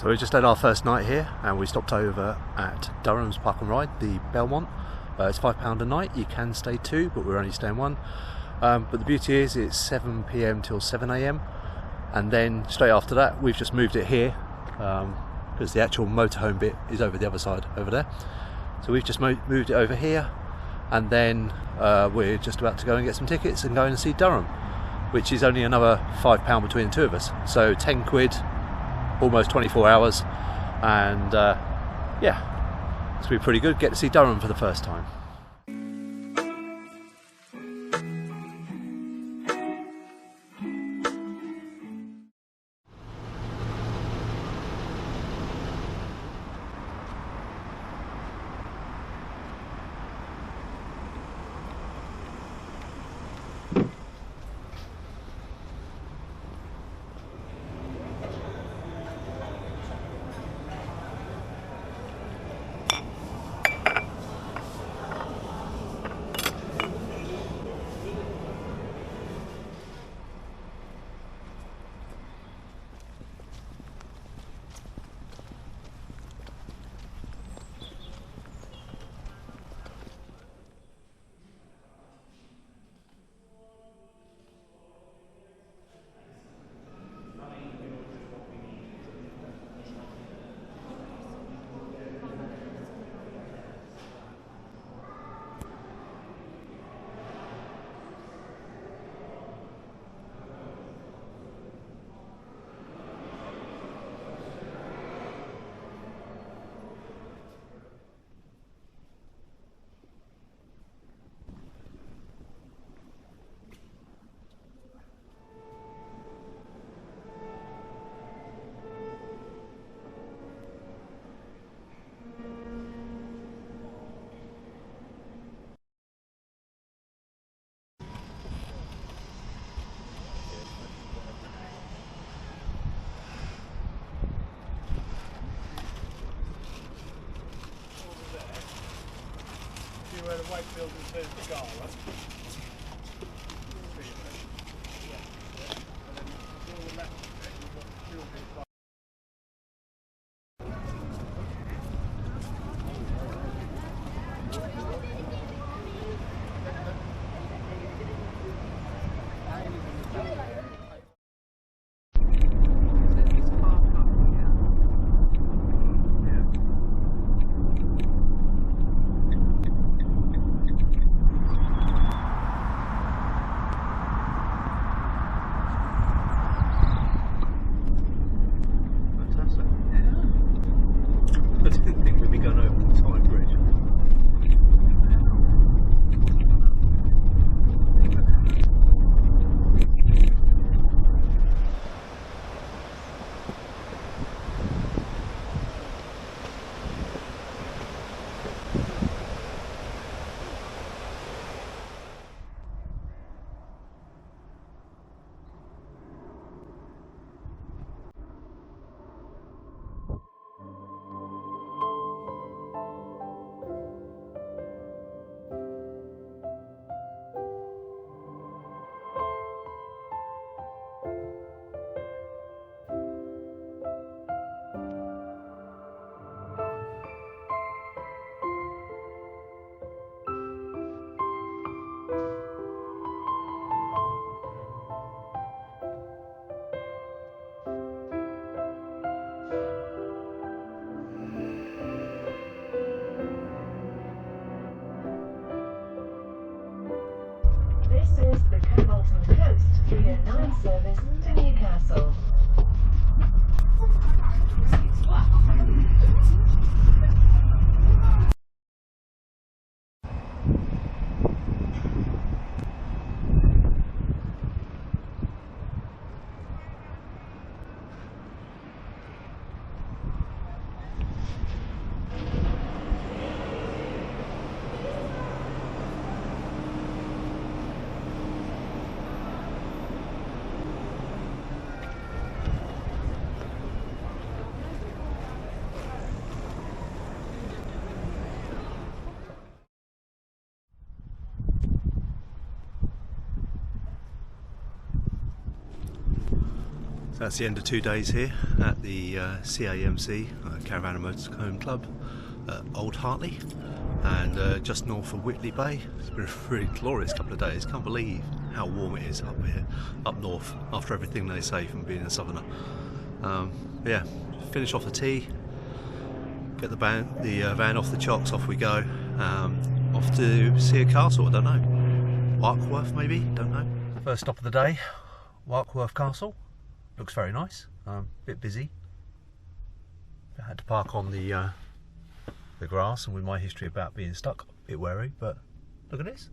So we just had our first night here and we stopped over at Durham's Park and Ride, the Belmont. It's £5 a night, you can stay 2 but we're only staying 1. But the beauty is it's 7 PM till 7 AM and then straight after that we've just moved it here because the actual motorhome bit is over the other side over there. So we've just moved it over here and then we're just about to go and get some tickets and go and see Durham, which is only another £5 between the two of us. So 10 quid, almost 24 hours, and yeah, it's going to be pretty good. Get to see Durham for the first time. Where the white building says the Gala. Coast 309 service to Newcastle. That's the end of 2 days here at the CAMC, Caravan and Motorhome Club, Old Hartley, and just north of Whitley Bay. It's been a really glorious couple of days. Can't believe how warm it is up here, up north, after everything they say from being a southerner. Yeah, finish off the tea, get the van off the chocks, off we go. Off to see a castle, I don't know. Warkworth maybe, don't know. First stop of the day, Warkworth Castle. Looks very nice, bit busy. I had to park on the grass, and with my history about being stuck, a bit wary, but look at this.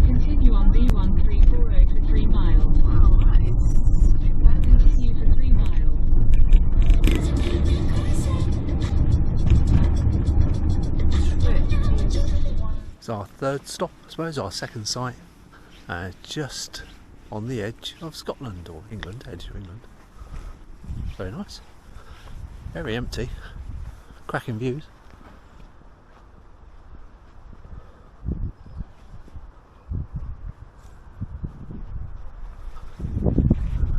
Continue on B1340 for 3 miles. Wow, that is stupid. Continue for 3 miles. It's our third stop, I suppose, our second site, just on the edge of Scotland, or England, edge of England. Very nice. Very empty. Cracking views.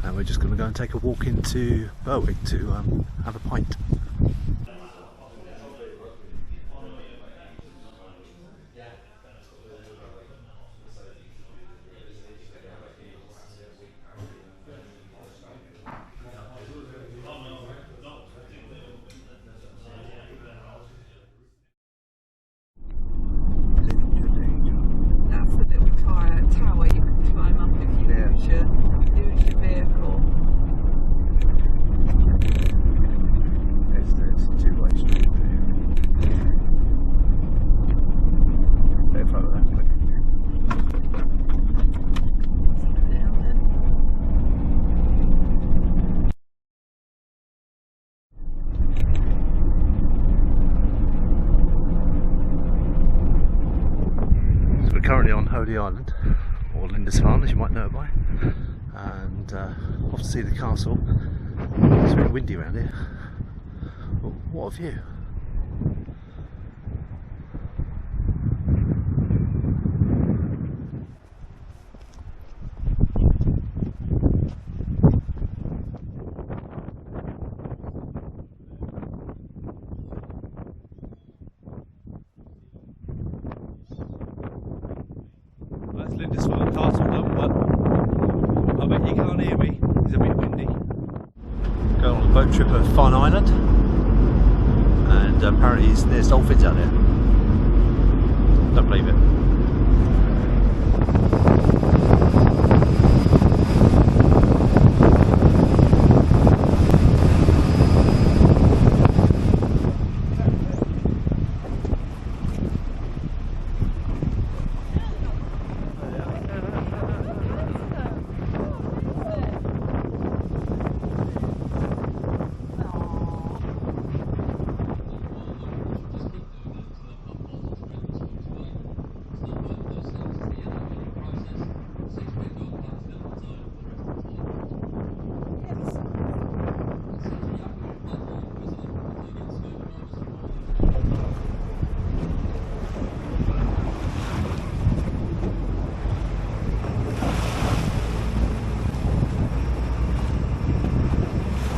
And we're just going to go and take a walk into Berwick to have a pint. That's the little tower you can climb up if you lose your vehicle. It's a two-way street. Take a photo of that quick. So we're currently on Holy Island, or Lindisfarne as you might know it by, and off to see the castle. It's very windy around here. But what a view! That's Lindisfarne Castle done, but I bet you can't hear me. It's a bit windy. Going on a boat trip at Farne Island, and apparently there's dolphins out there. Don't believe it.